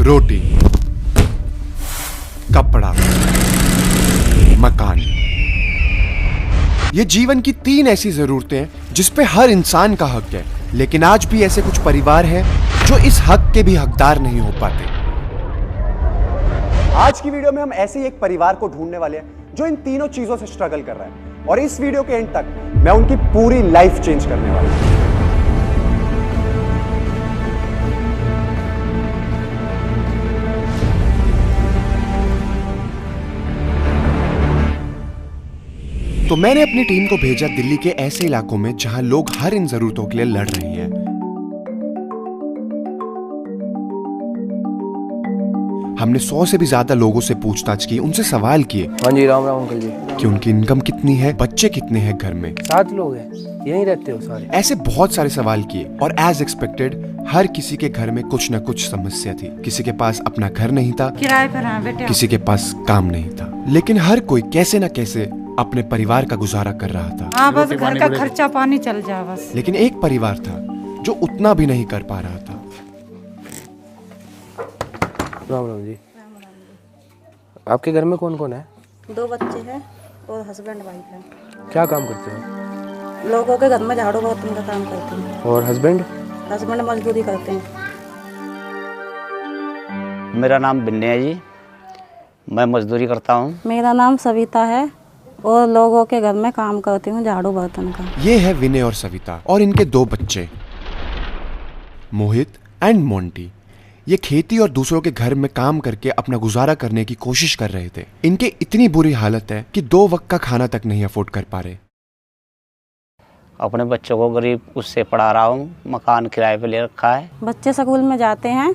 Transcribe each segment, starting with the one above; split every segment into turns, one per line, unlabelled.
रोटी, कपड़ा, मकान। ये जीवन की 3 ऐसी जरूरतें हैं जिस पे हर इंसान का हक है, लेकिन आज भी ऐसे कुछ परिवार हैं जो इस हक के भी हकदार नहीं हो पाते।
आज की वीडियो में हम ऐसे ही एक परिवार को ढूंढने वाले हैं जो इन तीनों चीजों से स्ट्रगल कर रहा है, और इस वीडियो के एंड तक मैं उनकी पूरी लाइफ चेंज करने वाला हूं।
तो मैंने अपनी टीम को भेजा दिल्ली के ऐसे इलाकों में जहां लोग हर इन जरूरतों के लिए लड़ रहे हैं। हमने 100 से भी ज्यादा लोगों से पूछताछ की, उनसे सवाल किए।
हाँ जी, राम राम अंकल जी।
कि उनकी इनकम कितनी है, बच्चे कितने हैं घर में।
7 लोग हैं, यहीं रहते हो सारे।
ऐसे बहुत सारे सवाल किए और एज एक्सपेक्टेड हर किसी के घर में कुछ न कुछ समस्या थी। किसी के पास अपना घर नहीं था,
किराए पर हैं बेटे,
किसी के पास काम नहीं था, लेकिन हर कोई कैसे न कैसे अपने परिवार का गुजारा कर रहा था।
हाँ, बस घर का खर्चा पानी चल जा बस।
लेकिन एक परिवार था जो उतना भी नहीं कर पा रहा था।
राम राम जी। आपके घर में कौन कौन है?
2 बच्चे हैं और हस्बैंड वाइफ है।
क्या काम करते हो?
लोगों के घर में झाड़ू बर्तन का काम करते हैं।
और हस्बैंड?
हस्बैंड मजदूरी करते हैं।
मेरा नाम बिन्ने है जी, मैं मजदूरी करता हूँ।
मेरा नाम सविता है और लोगों के घर में काम करती हूँ झाड़ू बर्तन का।
ये है विनय और सविता और इनके 2 बच्चे मोहित एंड मोंटी। ये खेती और दूसरों के घर में काम करके अपना गुजारा करने की कोशिश कर रहे थे। इनके इतनी बुरी हालत है कि 2 वक्त का खाना तक नहीं अफोर्ड कर पा रहे।
अपने बच्चों को गरीब उससे पढ़ा रहा हूँ, मकान किराए पे ले रखा है।
बच्चे स्कूल में जाते हैं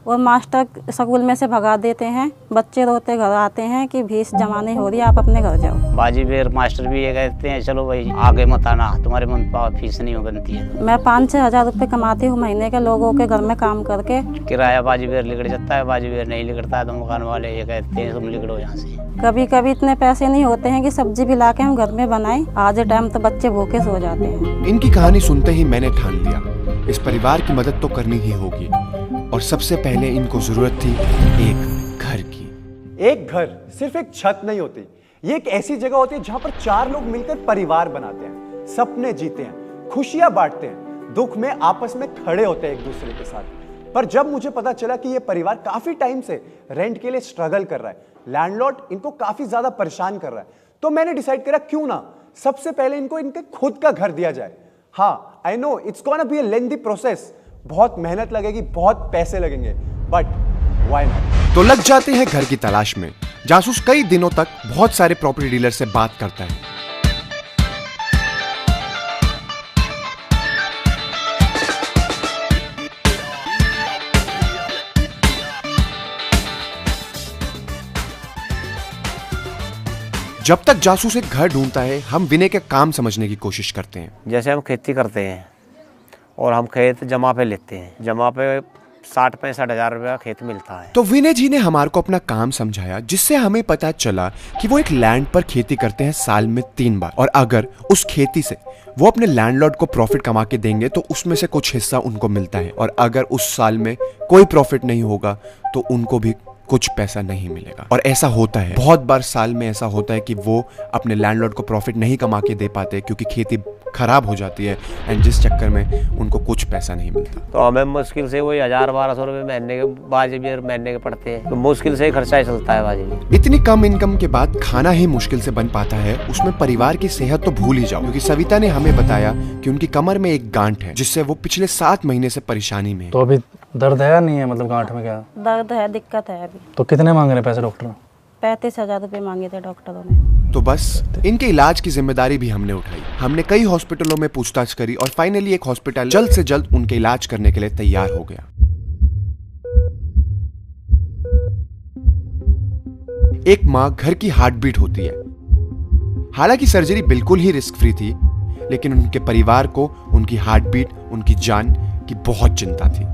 और मास्टर स्कूल में से भगा देते हैं। बच्चे रोते घर आते हैं कि फीस जमा नहीं हो रही, आप अपने घर जाओ।
बाजी बेर मास्टर भी ये कहते हैं, चलो भाई आगे मत आना, तुम्हारे मन पर फीस नहीं बनती है।
मैं 5-6 हज़ार रुपये कमाती हूँ महीने के, लोगों के घर में काम करके।
किराया बाजी बेर लिगड़ जाता है, बाजी बेर नहीं लिगड़ता है तो मकान वाले ये कहते हैं तुम लिगड़ो यहाँ से।
कभी कभी इतने पैसे नहीं होते हैं कि सब्जी भी ला के हम घर में बनाएं। आज टाइम तो बच्चे भूखे सो जाते हैं।
इनकी कहानी सुनते ही मैंने ठान लिया इस परिवार की मदद तो करनी ही होगी, और सबसे पहले इनको जरूरत थी एक घर की।
एक घर सिर्फ एक छत नहीं होती, ये एक ऐसी जगह होती है जहां पर 4 लोग मिलकर परिवार बनाते हैं, सपने जीते हैं, खुशियां बांटते हैं, दुख में आपस में खड़े होते हैं एक दूसरे के साथ। पर जब मुझे पता चला कि ये परिवार काफी टाइम से रेंट के लिए स्ट्रगल कर रहा है, लैंडलॉर्ड इनको काफी ज्यादा परेशान कर रहा है, तो मैंने डिसाइड करा क्यों ना सबसे पहले इनको इनके खुद का घर दिया जाए। हाँ, I know it's gonna be a lengthy process, बहुत मेहनत लगेगी, बहुत पैसे लगेंगे, बट व्हाई नॉट।
तो लग जाते हैं घर की तलाश में। जासूस कई दिनों तक बहुत सारे प्रॉपर्टी डीलर से बात करता है। जब तक जासूस एक घर ढूंढता है, हम विनय के काम समझने की कोशिश करते हैं।
जैसे हम खेती करते हैं और हम खेत जमा पे लेते हैं, जमा पे 60-65 हज़ार रुपया खेत मिलता है।
तो विनय जी ने हमारे को अपना काम समझाया, जिससे हमें पता चला कि वो एक लैंड पर खेती करते हैं साल में 3 बार, और अगर उस खेती से वो अपने लैंडलॉर्ड को प्रॉफिट कमा के देंगे तो उसमें से कुछ हिस्सा उनको मिलता है, और अगर उस साल में कोई प्रॉफिट नहीं होगा तो उनको भी कुछ पैसा नहीं मिलेगा। और ऐसा होता है, बहुत बार साल में ऐसा होता है कि वो अपने लैंडलॉर्ड को प्रॉफिट नहीं कमा के दे पाते क्योंकि खेती खराब हो जाती है, एंड जिस चक्कर में उनको कुछ पैसा नहीं मिलता।
तो हमें मुश्किल से वही 1000-1200 रुपये महीने के बाजी भी महीने के पड़ते हैं, तो मुश्किल से ही खर्चा चलता है बाजी।
इतनी कम इनकम के बाद खाना ही मुश्किल से बन पाता है, उसमें परिवार की सेहत तो भूल ही जाओ, क्योंकि सविता ने हमें बताया कि उनकी कमर में एक गांठ है जिससे वो पिछले 7 महीने से परेशानी में है।
तो अभी दर्द है या नहीं है, मतलब गांठ में क्या
दर्द है, दिक्कत है अभी।
तो कितने मांग रहे पैसे डॉक्टर?
35 हज़ार रुपये मांगे थे डॉक्टरों ने।
तो बस इनके इलाज की जिम्मेदारी भी हमने उठाई। हमने कई हॉस्पिटलों में पूछताछ करी और फाइनली एक हॉस्पिटल जल्द से जल्द उनके इलाज करने के लिए तैयार हो गया। एक माँ घर की हार्ट बीट होती है। हालांकि सर्जरी बिल्कुल ही रिस्क फ्री थी, लेकिन उनके परिवार को उनकी हार्ट बीट, उनकी जान की बहुत चिंता थी।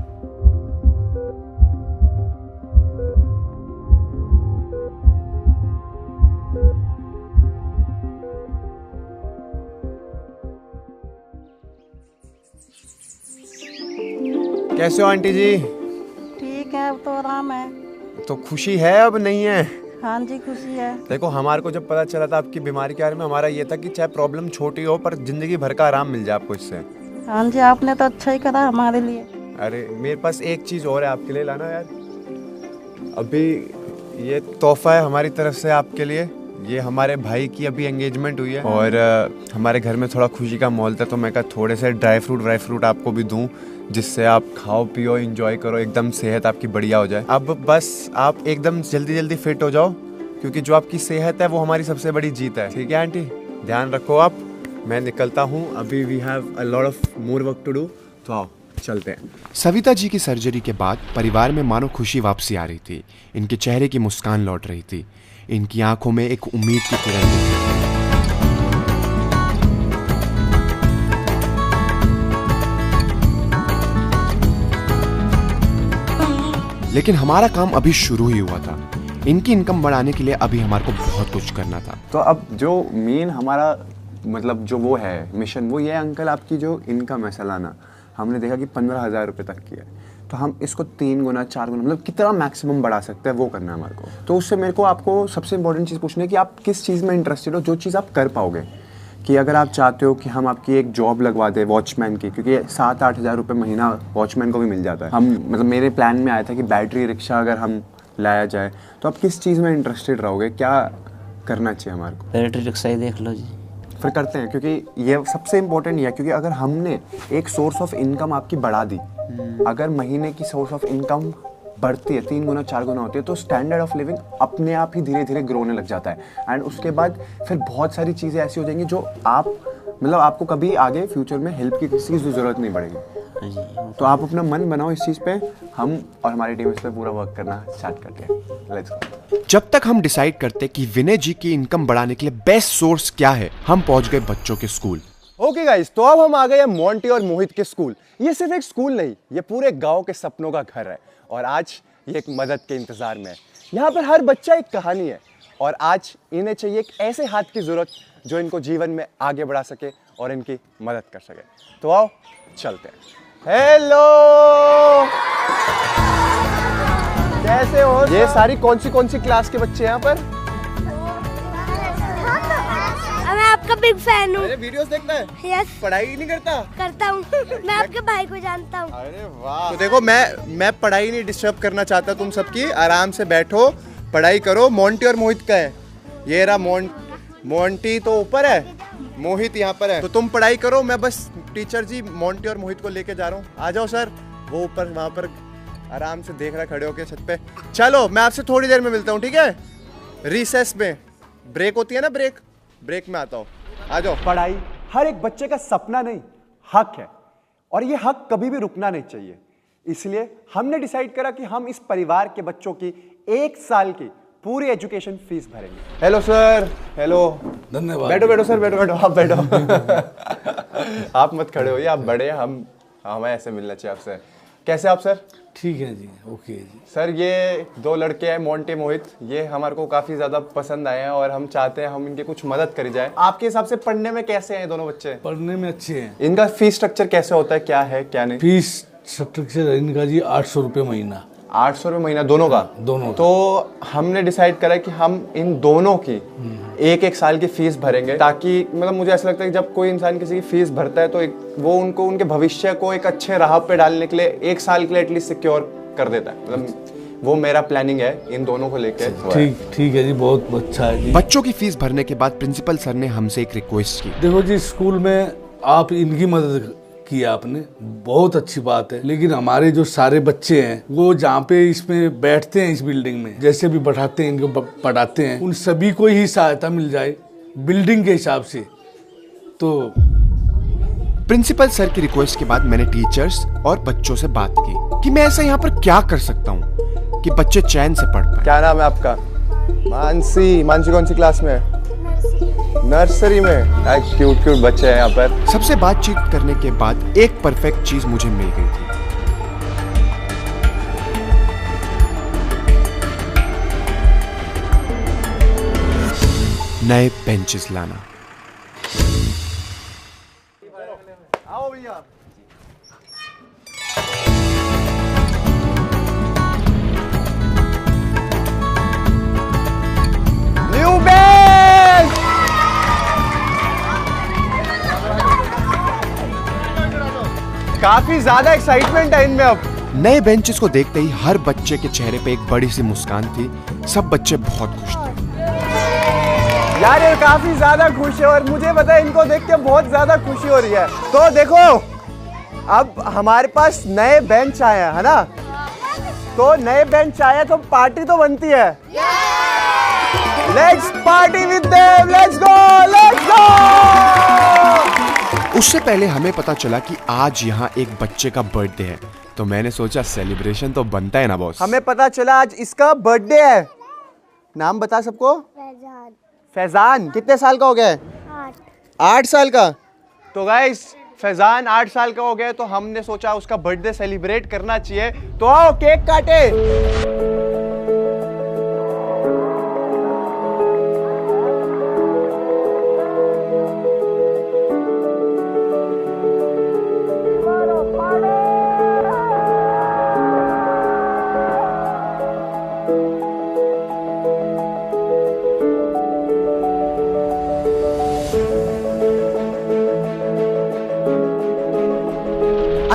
कैसे हो आंटी जी?
ठीक है, अब तो आराम काम है।
तो खुशी है अब नहीं है?
हाँ जी खुशी है।
देखो हमारे को जब पता चला था आपकी बीमारी के बारे में, हमारा ये था कि चाहे प्रॉब्लम छोटी हो पर जिंदगी भर का आराम मिल जाए आपको इससे।
हाँ जी आपने तो अच्छा ही करा हमारे लिए।
अरे मेरे पास एक चीज़ और है आपके लिए, लाना यार। अभी ये तोहफा है हमारी तरफ से आपके लिए। ये हमारे भाई की अभी एंगेजमेंट हुई है और हमारे घर में थोड़ा खुशी का माहौल था, तो मैं कहा थोड़े से ड्राई फ्रूट आपको भी दूं, जिससे आप खाओ पियो एंजॉय करो, एकदम सेहत आपकी बढ़िया हो जाए। अब बस आप एकदम जल्दी फिट हो जाओ, क्योंकि जो आपकी सेहत है वो हमारी सबसे बड़ी जीत है। ठीक है आंटी, ध्यान रखो आप। मैं निकलता हूँ, अभी we have a lot of more work to do, तो आओ चलते हैं। सविता जी की सर्जरी के बाद परिवार में मानो खुशी वापसी आ रही थी। इनके चेहरे की मुस्कान लौट रही थी, इनकी आंखों में एक उम्मीद की किरण दिख रही थी। लेकिन हमारा काम अभी शुरू ही हुआ था। इनकी इनकम बढ़ाने के लिए अभी हमारे को बहुत कुछ करना था।
तो अब जो मेन हमारा मतलब जो वो है मिशन, वो ये है अंकल, आपकी जो इनकम है सालाना, हमने देखा कि 15,000 रुपये तक की है। तो हम इसको 3 गुना 4 गुना मतलब कितना मैक्सिमम बढ़ा सकते हैं वो करना है हमारे को। तो उससे मेरे को आपको सबसे इंपॉर्टेंट चीज़ पूछनी है कि आप किस चीज़ में इंटरेस्टेड हो, जो चीज़ आप कर पाओगे। कि अगर आप चाहते हो कि हम आपकी एक जॉब लगवा दें वॉचमैन की, क्योंकि 7-8 हज़ार रुपये महीना वॉचमैन को भी मिल जाता है। हम मतलब मेरे प्लान में आया था कि बैटरी रिक्शा अगर हम लाया जाए, तो आप किस चीज़ में इंटरेस्टेड रहोगे, क्या करना चाहिए हमारे को?
बैटरी रिक्शा ही देख लो जी,
फिर करते हैं, क्योंकि ये सबसे इम्पोर्टेंट ये है। क्योंकि अगर हमने एक सोर्स ऑफ इनकम आपकी बढ़ा दी, अगर महीने की सोर्स ऑफ इनकम बढ़ती है, 3 गुना 4 गुना होती है, तो स्टैंडर्ड ऑफ लिविंग अपने आप ही धीरे धीरे ग्रो होने लग जाता है। एंड उसके बाद फिर बहुत सारी चीज़ें ऐसी हो जाएंगी जो आप मतलब आपको कभी आगे फ्यूचर में हेल्प की किसी की ज़रूरत नहीं पड़ेगी। तो आप अपना मन बनाओ इस चीज़ पे, हम और हमारी टीम इस पर पूरा वर्क करना स्टार्ट करते हैं। Let's go.
जब तक हम डिसाइड करते कि विनय जी की इनकम बढ़ाने के लिए बेस्ट सोर्स क्या है, हम पहुंच गए बच्चों के स्कूल।
ओके गाइस, तो अब हम आ गए मोंटी और मोहित के स्कूल। ये सिर्फ एक स्कूल नहीं, ये पूरे गांव के सपनों का घर है। और आज ये एक मदद के इंतजार में है। यहाँ पर हर बच्चा एक कहानी है, और आज इन्हें चाहिए एक ऐसे हाथ की जरूरत जो इनको जीवन में आगे बढ़ा सके और इनकी मदद कर सके। तो आओ चलते हैं। हेलो, कैसे हो? ये सारी कौन सी क्लास के बच्चे हैं यहाँ पर?
मैं आपका बिग फैन हूँ।
अरे वीडियोस देखता है?
यस।
पढ़ाई नहीं करता?
करता हूँ। मैं आपके भाई को जानता हूँ।
अरे वाह। तो देखो मैं पढ़ाई नहीं डिस्टर्ब करना चाहता तुम सबकी, आराम से बैठो पढ़ाई करो। मोंटी और मोहित का है, ये रहा मोंटी तो ऊपर है, मोहित यहाँ पर है। तो तुम पढ़ाई करो, मैं बस टीचर जी मोंटी और मोहित को लेके जा रहा हूँ। आ जाओ सर, वो ऊपर वहाँ पर आराम से देख रहा खड़े होके छत पे। चलो मैं आपसे थोड़ी देर में मिलता हूँ, ठीक है? रिसेस में ब्रेक होती है ना, ब्रेक में आता हूँ, आ जाओ। पढ़ाई हर एक बच्चे का सपना नहीं, हक है, और ये हक कभी भी रुकना नहीं चाहिए। इसलिए हमने डिसाइड करा कि हम इस परिवार के बच्चों की 1 साल की पूरी एजुकेशन फीस भरेंगे। Hello sir. हेलो,
धन्यवाद।
बैठो सर, बैठो आप बैठो। आप मत खड़े होइए, आप बड़े हैं, हमें ऐसे मिलना चाहिए आपसे। कैसे आप सर?
ठीक है जी, ओके जी।
सर ये 2 लड़के हैं मोंटी मोहित, ये हमारे को काफी ज्यादा पसंद आए हैं और हम चाहते हैं हम इनकी कुछ मदद करी जाए। आपके हिसाब से पढ़ने में कैसे हैं ये दोनों बच्चे?
पढ़ने में अच्छे हैं।
इनका फीस स्ट्रक्चर कैसे होता है, क्या है क्या नहीं?
फीस स्ट्रक्चर इनका जी 800 रुपये महीना।
800 रुपये महीना दोनों का?
दोनों।
तो हमने डिसाइड करा कि हम इन दोनों की 1-1 साल की फीस भरेंगे, ताकि मतलब मुझे ऐसा लगता है कि जब कोई इंसान किसी की फीस भरता है तो वो उनको उनके भविष्य को एक अच्छे राह पे डालने के लिए 1 साल के लिए एटलीस्ट सिक्योर कर देता है। मतलब वो मेरा प्लानिंग है इन दोनों को लेकर।
ठीक है जी, बहुत अच्छा है जी।
बच्चों की फीस भरने के बाद प्रिंसिपल सर ने हमसे एक रिक्वेस्ट की।
देखो जी, स्कूल में आप इनकी मदद की आपने, बहुत अच्छी बात है, लेकिन हमारे जो सारे बच्चे हैं वो जहाँ पे इसमें बैठते हैं, इस बिल्डिंग में जैसे भी बैठाते हैं, इनको पढ़ाते हैं, उन सभी को ही सहायता मिल जाए बिल्डिंग के हिसाब से। तो
प्रिंसिपल सर की रिक्वेस्ट के बाद मैंने टीचर्स और बच्चों से बात की कि मैं ऐसा यहाँ पर क्या कर सकता हूँ कि बच्चे चैन से पढ़ पाए।
क्या नाम है आपका? मानसी कौन सी क्लास में है? नर्सरी में। क्यूट बच्चे हैं यहाँ पर।
सबसे बातचीत करने के बाद एक परफेक्ट चीज मुझे मिल गई थी। नए बेंचेस लाना।
आओ भैया। काफी ज्यादा एक्साइटमेंट है इनमें अब।
नए बेंचेस को देखते ही हर बच्चे के चेहरे पे एक बड़ी सी मुस्कान थी। सब बच्चे बहुत खुश थे।
यार ये काफी ज्यादा खुश है और मुझे पता है इनको देख के बहुत ज्यादा खुशी हो रही है। तो देखो अब हमारे पास नए बेंच आए हैं, है ना? तो नए बेंच आए तो पार्टी तो बनती है। Let's party with them, let's go, let's go.
उससे पहले हमें पता चला कि आज यहाँ एक बच्चे का बर्थडे है, तो मैंने सोचा सेलिब्रेशन तो बनता है ना बॉस।
हमें पता चला आज इसका बर्थडे है। नाम बता सबको।
फैजान।
फैजान कितने साल का हो गया है? 8 साल का। तो गाइस फैजान 8 साल का हो गया, तो हमने सोचा उसका बर्थडे सेलिब्रेट करना चाहिए। तो आओ केक काटे।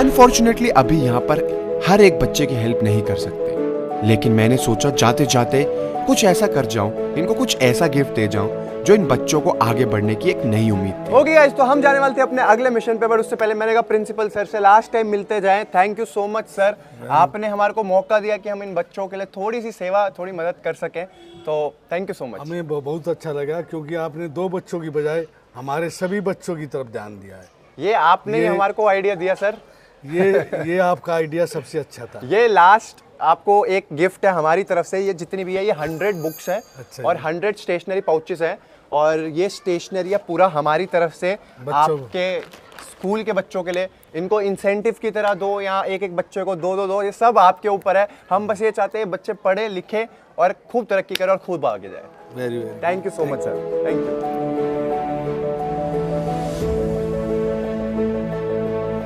अनफॉर्चुनेटली अभी यहाँ पर हर एक बच्चे की हेल्प नहीं कर सकते, लेकिन मैंने सोचा जाते जाते कुछ ऐसा कर जाऊं, इनको कुछ ऐसा गिफ्ट दे जाऊं जो इन बच्चों को आगे बढ़ने की एक नई उम्मीद थी।
ओके गाइस, तो हम जाने वाले थे अपने अगले मिशन पे, पर उससे पहले मैंने कहा प्रिंसिपल सर से लास्ट टाइम मिलते जाएं। Thank you so much sir, आपने हमारे को मौका दिया कि हम इन बच्चों के लिए थोड़ी सी सेवा, थोड़ी मदद कर सकें, तो थैंक यू सो मच।
हमें बहुत अच्छा लगा क्योंकि आपने 2 बच्चों की बजाय हमारे सभी बच्चों की तरफ ध्यान दिया है।
ये आपने ही हमारे को आइडिया दिया सर।
ये आपका आइडिया सबसे अच्छा था।
ये लास्ट आपको एक गिफ्ट है हमारी तरफ से। ये जितनी भी है ये 100 बुक्स है और 100 स्टेशनरी पाउचेस है, और ये स्टेशनरी पूरा हमारी तरफ से आपके स्कूल के बच्चों के लिए। इनको इंसेंटिव की तरह दो, या एक बच्चे को दो, ये सब आपके ऊपर है। हम बस ये चाहते हैं बच्चे पढ़े लिखे और खूब तरक्की करें और खूब आगे जाए।
Very
thank you so much sir, thank you.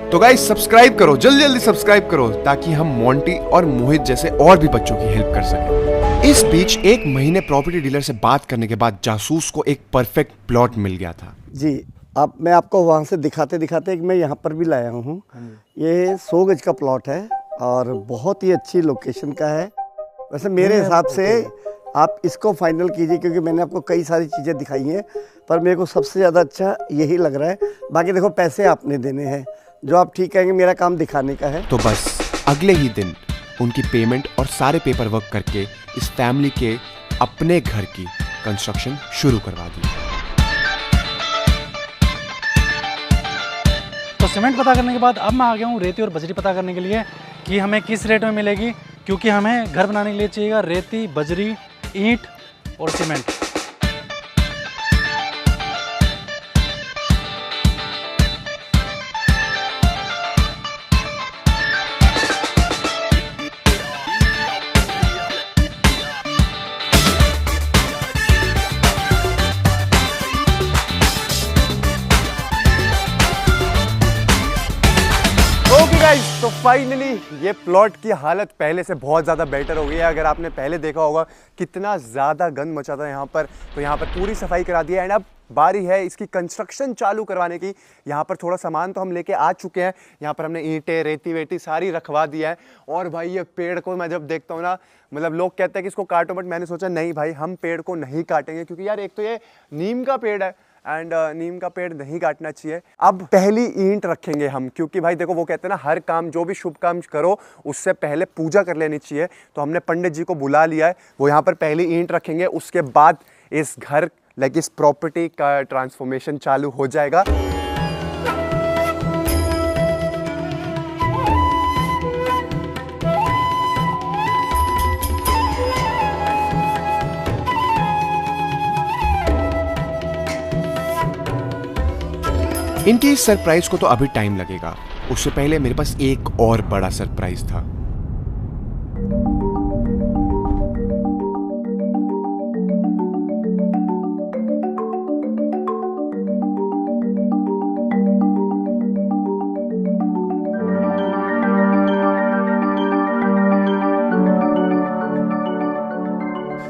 तो गाइस सब्सक्राइब करो, जल्दी सब्सक्राइब करो, ताकि हम मोंटी और मोहित जैसे और भी बच्चों की हेल्प कर सकें। इस बीच 1 महीने प्रॉपर्टी डीलर से बात करने के बाद जासूस को एक परफेक्ट प्लॉट मिल गया था।
जी, अब मैं आपको वहाँ से दिखाते दिखाते मैं यहाँ पर भी लाया हूँ। ये 100 गज का प्लॉट है और बहुत ही अच्छी लोकेशन का है। वैसे मेरे हिसाब से आप इसको फाइनल कीजिए, क्योंकि मैंने आपको कई सारी चीज़ें दिखाई हैं, पर मेरे को सबसे ज़्यादा अच्छा यही लग रहा है। बाकी देखो पैसे आपने देने हैं, जो आप ठीक कहेंगे, मेरा काम दिखाने का है।
तो बस अगले ही दिन उनकी पेमेंट और सारे पेपर वर्क करके इस फैमिली के अपने घर की कंस्ट्रक्शन शुरू करवा दी।
तो सीमेंट पता करने के बाद अब मैं आ गया हूँ रेती और बजरी पता करने के लिए कि हमें किस रेट में मिलेगी, क्योंकि हमें घर बनाने के लिए चाहिएगा रेती, बजरी, ईंट और सीमेंट।
तो फाइनली ये प्लॉट की हालत पहले से बहुत ज़्यादा बेटर हो गई है। अगर आपने पहले देखा होगा कितना ज़्यादा गंद मचा था यहाँ पर, तो यहाँ पर पूरी सफाई करा दी है। एंड अब बारी है इसकी कंस्ट्रक्शन चालू करवाने की। यहाँ पर थोड़ा सामान तो हम लेके आ चुके हैं। यहाँ पर हमने ईंटें, रेती वेती सारी रखवा दिया है। और भाई ये पेड़ को मैं जब देखता हूँ ना, मतलब लोग कहते हैं कि इसको काटो, बट मैंने सोचा नहीं भाई, हम पेड़ को नहीं काटेंगे, क्योंकि यार एक तो ये नीम का पेड़ है एंड नीम का पेड़ नहीं काटना चाहिए। अब पहली ईंट रखेंगे हम, क्योंकि भाई देखो वो कहते हैं ना, हर काम, जो भी शुभ काम करो उससे पहले पूजा कर लेनी चाहिए। तो हमने पंडित जी को बुला लिया है, वो यहाँ पर पहली ईंट रखेंगे। उसके बाद इस घर, लाइक इस प्रॉपर्टी का ट्रांसफॉर्मेशन चालू हो जाएगा।
इनके इस सरप्राइज को तो अभी टाइम लगेगा, उससे पहले मेरे पास एक और बड़ा सरप्राइज था।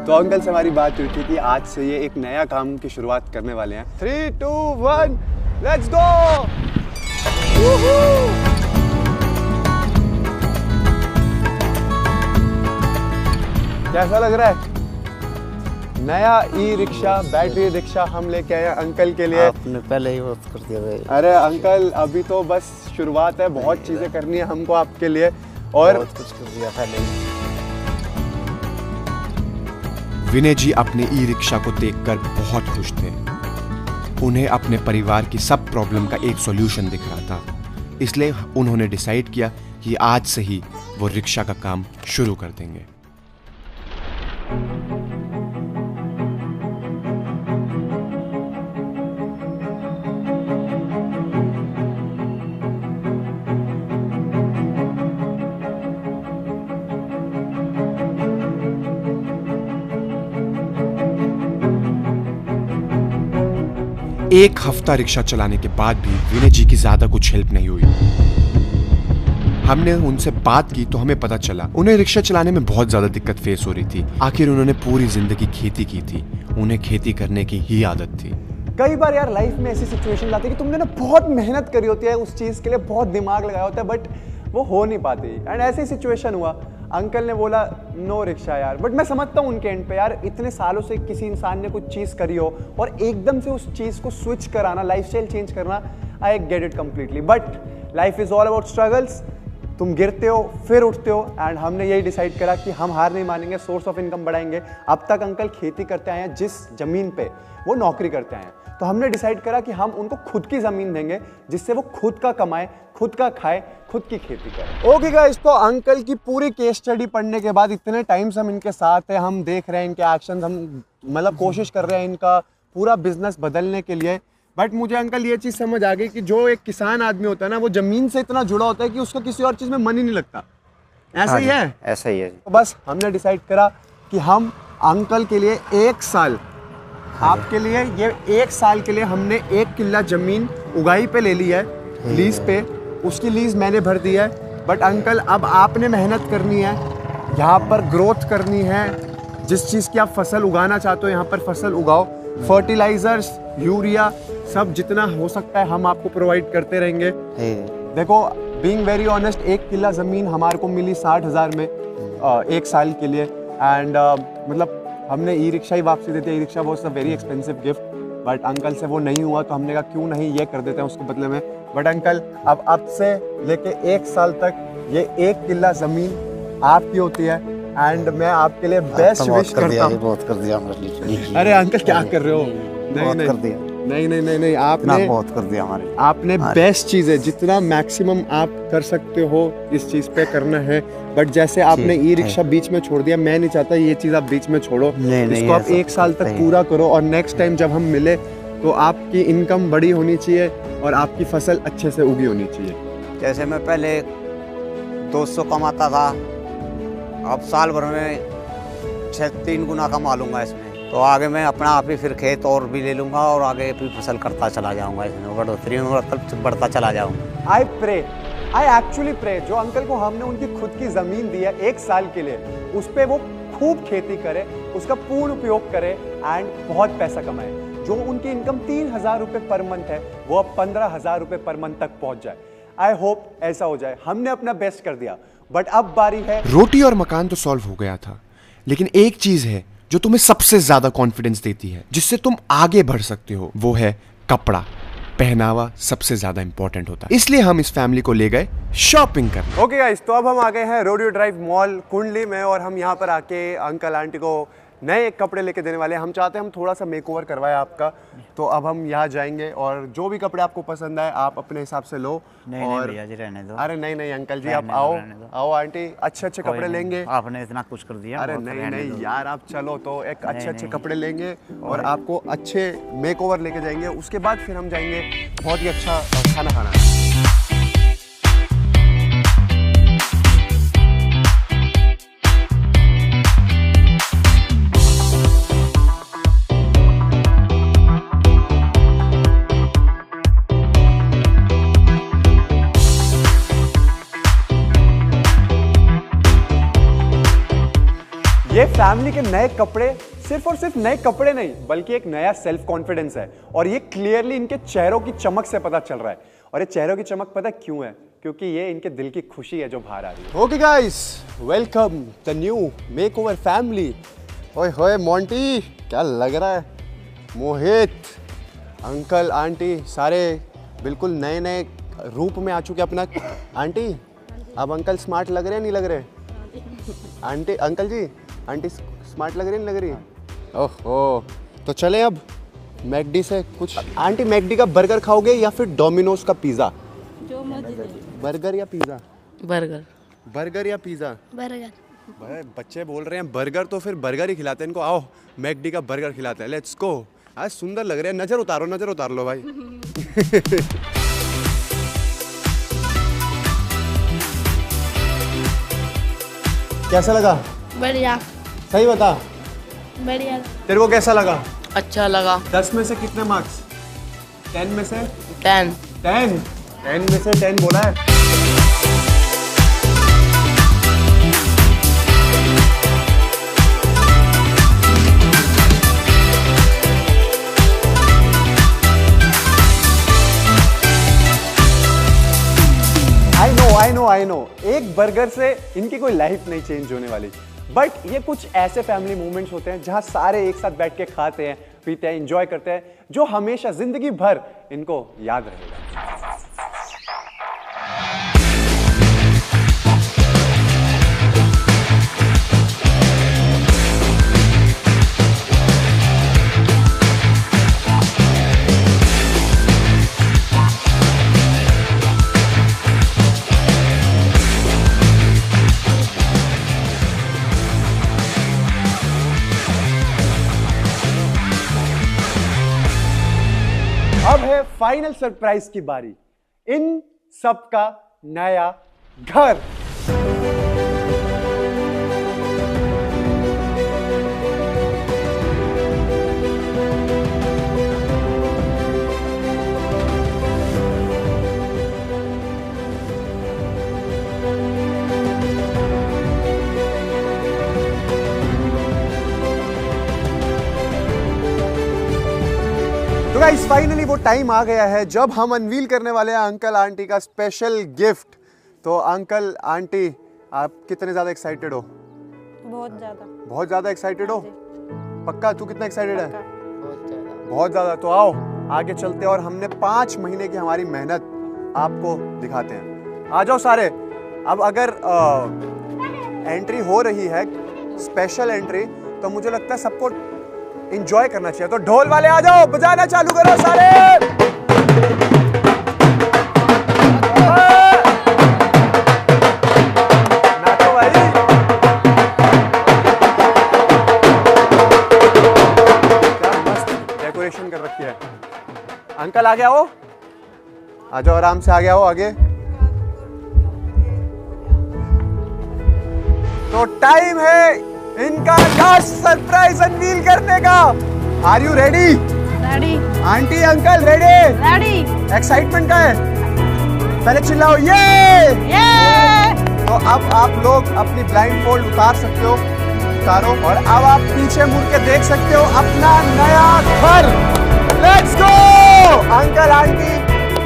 तो अंकल से हमारी बात हुई थी कि आज से ये एक नया काम की शुरुआत करने वाले हैं। 3, 2, 1 लेट्स गो। कैसा लग रहा है? नया ई रिक्शा, बैटरी रिक्शा हम लेके आए अंकल के लिए।
आपने पहले ही बहुत कर दिया भाई।
अरे अंकल अभी तो बस शुरुआत है, बहुत चीजें करनी है हमको आपके लिए और
बहुत कुछ कर दिया पहले ही।
विनय जी अपने ई रिक्शा को देखकर बहुत खुश थे। उन्हें अपने परिवार की सब प्रॉब्लम का एक सॉल्यूशन दिख रहा था, इसलिए उन्होंने डिसाइड किया कि आज से ही वो रिक्शा का काम शुरू कर देंगे। एक हफ्ता रिक्शा चलाने के बाद भी विनय जी की ज्यादा कुछ हेल्प नहीं हुई। हमने उनसे बात की तो हमें पता चला उन्हें रिक्शा चलाने में बहुत ज्यादा दिक्कत फेस हो रही थी। आखिर उन्होंने पूरी जिंदगी खेती की थी, उन्हें खेती करने की ही आदत थी।
कई बार यार लाइफ में ऐसी सिचुएशन आती है कि तुमने ना बहुत मेहनत करी होती है उस चीज के लिए, बहुत दिमाग लगाया होता है, बट वो हो नहीं पाती। एंड ऐसे ही सिचुएशन हुआ, अंकल ने बोला नो रिक्शा यार। बट मैं समझता हूँ उनके एंड पे यार, इतने सालों से किसी इंसान ने कुछ चीज़ करी हो और एकदम से उस चीज़ को स्विच कराना, लाइफस्टाइल चेंज करना, I get it completely. But life is all about struggles. तुम गिरते हो फिर उठते हो, एंड हमने यही डिसाइड करा कि हम हार नहीं मानेंगे, सोर्स ऑफ इनकम बढ़ाएंगे। अब तक अंकल खेती करते आए हैं, जिस जमीन पे वो नौकरी करते आए हैं, तो हमने डिसाइड करा कि हम उनको खुद की जमीन देंगे जिससे वो खुद का कमाए, खुद का खाए, खुद की खेती करें। ओके गाइस, तो अंकल की पूरी केस स्टडी पढ़ने के बाद, इतने टाइम से हम इनके साथ हैं, हम देख रहे हैं इनके एक्शन, हम मतलब कोशिश कर रहे हैं इनका पूरा बिजनेस बदलने के लिए। बट मुझे अंकल ये चीज़ समझ आ गई कि जो एक किसान आदमी होता है ना, वो जमीन से इतना जुड़ा होता है कि उसका किसी और चीज़ में मन ही नहीं लगता। ऐसा ही है?
ऐसा ही है।
तो बस हमने डिसाइड करा कि हम अंकल के लिए 1 साल, आपके लिए ये 1 साल के लिए हमने 1 किल्ला जमीन उगाई पे ले ली है, लीज पे। उसकी लीज मैंने भर दी है। बट अंकल अब आपने मेहनत करनी है, यहाँ पर ग्रोथ करनी है। जिस चीज़ की आप फसल उगाना चाहते हो यहाँ पर फसल उगाओ। फर्टिलाइजर्स, यूरिया, सब जितना हो सकता है हम आपको प्रोवाइड करते रहेंगे। देखो बीइंग वेरी ऑनेस्ट, 1 किल्ला ज़मीन हमारे को मिली 60,000 में 1 साल के लिए। एंड मतलब हमने ई रिक्शा ही वापसी देते हैं। E rickshaw was a very expensive gift, but uncle से वो नहीं हुआ, तो हमने कहा क्यों नहीं ये कर देते हैं उसके बदले में। बट अंकल अब से लेके 1 साल तक ये 1 किल्ला ज़मीन आपकी होती है, एंड मैं आपके लिए बेस्ट विश करता हूँ।
बहुत कर दिया।
अरे अंकल क्या कर रहे हो? नहीं, आपने
बहुत कर दिया हमारे।
आपने बेस्ट चीज़ है, जितना मैक्सिमम आप कर सकते हो इस चीज़ पे करना है। बट जैसे आपने ई रिक्शा बीच में छोड़ दिया, मैं नहीं चाहता ये चीज़ आप बीच में छोड़ो। इसको आप 1 साल तक पूरा करो, और नेक्स्ट टाइम जब हम मिले तो आपकी इनकम बड़ी होनी चाहिए और आपकी फसल अच्छे से उगी होनी चाहिए।
जैसे मैं पहले 200 कमाता था, अब साल भर में 3 गुना कमा लूँगा इसमें। तो आगे मैं अपना आप ही फिर खेत और भी ले लूँगा और आगे भी फसल करता चला जाऊँगा, इसमें बढ़ोतरी बढ़ता चला जाऊँगा।
आई एक्चुअली प्रे, जो अंकल को हमने उनकी खुद की ज़मीन दी है 1 साल के लिए, उस पर वो खूब खेती करे, उसका पूर्ण उपयोग करे एंड बहुत पैसा कमाए। जो उनकी इनकम 3,000 रुपये पर मंथ है, वो अब 15,000 रुपये पर मंथ तक पहुंच जाए। आई होप ऐसा हो जाए। हमने अपना बेस्ट कर दिया, बट अब बारी है।
रोटी और मकान तो सॉल्व हो गया था, लेकिन एक चीज है जो तुम्हें सबसे ज्यादा कॉन्फिडेंस देती है, जिससे तुम आगे बढ़ सकते हो, वो है कपड़ा। पहनावा सबसे ज्यादा इंपॉर्टेंट होता है, इसलिए हम इस फैमिली को ले गए शॉपिंग करने।
ओके गाइस, तो अब हम आ गए हैं रोडियो ड्राइव मॉल कुंडली में, और हम यहाँ पर आके अंकल आंटी को नए कपड़े लेके देने वाले हैं। हम चाहते हैं हम थोड़ा सा मेकओवर करवाएं आपका, तो अब हम यहाँ जाएंगे और जो भी कपड़े आपको पसंद आए आप अपने हिसाब से लो।
नहीं भैया जी, रहने दो।
अरे नहीं अंकल जी, आप आओ आंटी, अच्छे कपड़े लेंगे।
आपने इतना कुछ कर दिया।
अरे नहीं यार, आप चलो तो एक अच्छे कपड़े लेंगे और आपको अच्छे मेकओवर लेके जाएंगे। उसके बाद फिर हम जाएंगे बहुत ही अच्छा खाना खाना। ये फैमिली के नए कपड़े सिर्फ और सिर्फ नए कपड़े नहीं, बल्कि एक नया सेल्फ कॉन्फिडेंस है, और ये क्लियरली इनके चेहरों की चमक से पता चल रहा है। और ये चेहरों की चमक पता क्यों है? क्योंकि ये इनके दिल की खुशी है जो बाहर आ रही है। Okay guys, welcome the new makeover family. ओए होए मोंटी, क्या लग रहा है। मोहित, अंकल आंटी सारे बिल्कुल नए नए रूप में आ चुके अपना। आंटी, अब अंकल स्मार्ट लग रहे हैं नहीं लग रहे? आंटी, अंकल जी, आंटी स्मार्ट लग रही नहीं लग रही? ओहो, तो चले अब मैकडी से कुछ। आंटी, मैकडी का बर्गर खाओगे या फिर डोमिनोज का पिज़्ज़ा?
जो मर्जी।
बर्गर या पिज़्ज़ा?
बर्गर।
बर्गर या पिज़्ज़ा?
बर्गर।
बच्चे बोल रहे हैं बर्गर, तो फिर बर्गर ही खिलाते हैं इनको। आओ मैकडी का बर्गर खिलाते हैं, लेट्स गो। आज सुंदर लग रहे हैं, नजर उतार लो भाई। कैसा लगा?
बढ़िया।
सही बता।
बढ़िया।
तेरे को कैसा लगा?
अच्छा लगा।
10 में से कितने मार्क्स? 10 में से
10।
10 में से 10 बोला है। आई नो एक बर्गर से इनकी कोई लाइफ नहीं चेंज होने वाली, बट ये कुछ ऐसे फैमिली मोमेंट्स होते हैं जहां सारे एक साथ बैठ के खाते हैं, पीते हैं, एंजॉय करते हैं, जो हमेशा जिंदगी भर इनको याद रहेगा। अब है फाइनल सरप्राइज की बारी, इन सबका नया घर। तो गाइस फाइनली वो टाइम आ गया है जब हम अनवील करने वाले हैं अंकल आंटी का स्पेशल गिफ्ट। तो अंकल आंटी, आप कितने ज़्यादा एक्साइटेड हो?
बहुत ज़्यादा।
बहुत ज़्यादा एक्साइटेड हो? पक्का? तू कितना एक्साइटेड है?
बहुत
ज़्यादा। तो आओ आगे चलते हैं और हमने 5 महीने की हमारी मेहनत आपको दिखाते हैं। आ जाओ सारे। अब अगर एंट्री हो रही है, स्पेशल एंट्री, तो मुझे लगता है सबको एंजॉय करना चाहिए। तो ढोल वाले आ जाओ, बजाना चालू करो सारे। नाचो भाई। क्या मस्त डेकोरेशन कर रखी है। अंकल आ गया हो, आ जाओ आराम से, आ गया हो आगे। तो टाइम है इनका लास्ट सरप्राइज अनवील करने का। Are you ready?
Ready.
Aunty uncle ready?
Ready.
Excitement का है? पहले चिल्लाओ ये। तो अब आप लोग अपनी ब्लाइंड फोल्ड उतार सकते हो, उतारो, और अब आप पीछे मुड़ के देख सकते हो अपना नया घर। Let's go. अंकल आंटी,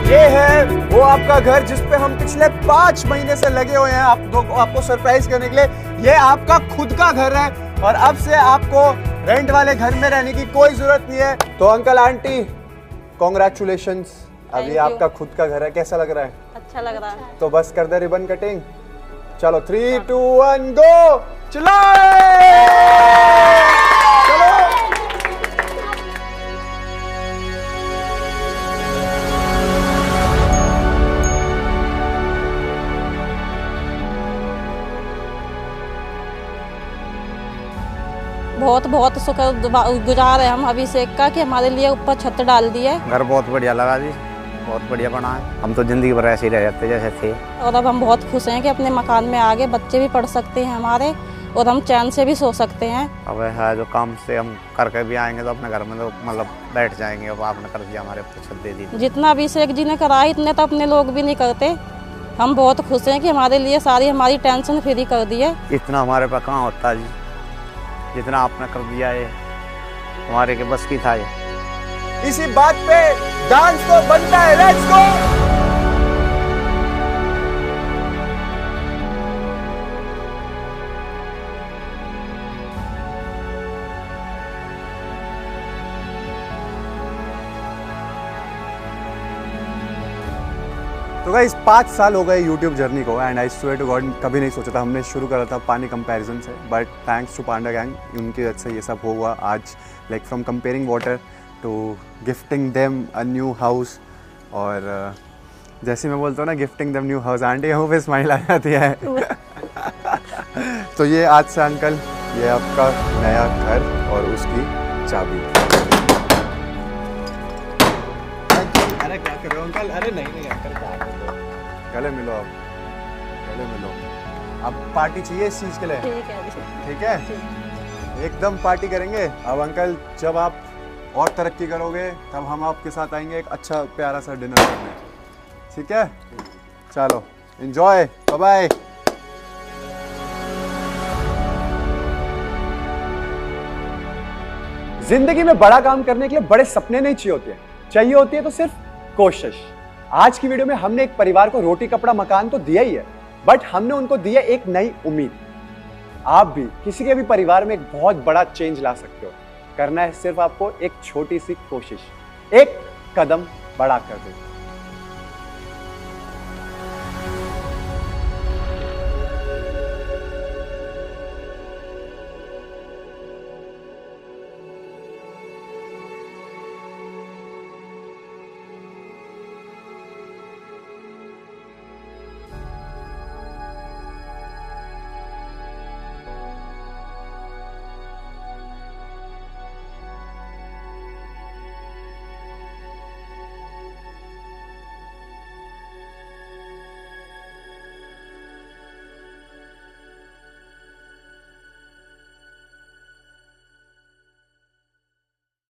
ये है वो आपका घर जिस पे हम पिछले 5 महीने से लगे हुए हैं आपको सरप्राइज करने के लिए। ये आपका खुद का घर है और अब से आपको रेंट वाले घर में रहने की कोई जरूरत नहीं है। तो अंकल आंटी, कॉन्ग्रेचुलेशंस, अभी आपका खुद का घर है। कैसा लग रहा है?
अच्छा लग रहा है।
तो बस कर दे रिबन कटिंग। चलो 3, 2, 1 गो। चलाओ। चलो।
बहुत बहुत शुक्रगुजार है हम अभिषेक का कि हमारे लिए ऊपर छत डाल दी है।
घर बहुत बढ़िया लगा जी, बहुत बढ़िया बना है। हम तो जिंदगी भर ऐसे ही रह जाते जैसे थे,
और अब हम बहुत खुश हैं कि अपने मकान में आगे बच्चे भी पढ़ सकते हैं हमारे, और हम चैन से भी सो सकते हैं।
अब है जो काम से हम करके भी आएंगे तो अपने घर में तो मतलब बैठ जाएंगे। अब आपने कर दिया, हमारे छत दे दी।
जितना अभिषेक जी ने करा है इतने तो अपने लोग भी नहीं करते। हम बहुत खुश हैं कि हमारे लिए सारी हमारी टेंशन फ्री कर दी है।
इतना हमारे पास कहाँ होता जी, जितना आपने कर दिया है हमारे के बस की था। ये
इसी बात पे डांस तो बनता है। Let's go. तो गाइस 5 साल हो गए यूट्यूब जर्नी को and I swear to God कभी नहीं सोचा था, हमने शुरू करा था पानी कंपैरिजन से, but thanks to panda gang, उनकी वजह से ये सब हुआ आज। Like from comparing water to gifting them a new house, और जैसे मैं बोलता हूँ ना gifting them new house, aunty यहाँ पे स्माइल आ जाती है। तो ये आज से अंकल, ये आपका नया घर और उसकी चाबी। अरे क्या कर रहे हो अंकल? अरे नहीं अंकल, गले मिलो आप, गले मिलो। अब पार्टी चाहिए इस चीज़ के लिए? ठीक है, एकदम पार्टी करेंगे। अब अंकल जब आप और तरक्की करोगे तब हम आपके साथ आएंगे एक अच्छा प्यारा सा डिनर करने, ठीक है? चलो एंजॉय, बाय बाय। जिंदगी में बड़ा काम करने के लिए बड़े सपने नहीं चाहिए होती है तो सिर्फ कोशिश। आज की वीडियो में हमने एक परिवार को रोटी कपड़ा मकान तो दिया ही है, बट हमने उनको दिया एक नई उम्मीद। आप भी किसी के भी परिवार में एक बहुत बड़ा चेंज ला सकते हो। करना है सिर्फ आपको एक छोटी सी कोशिश, एक कदम बढ़ा कर दो।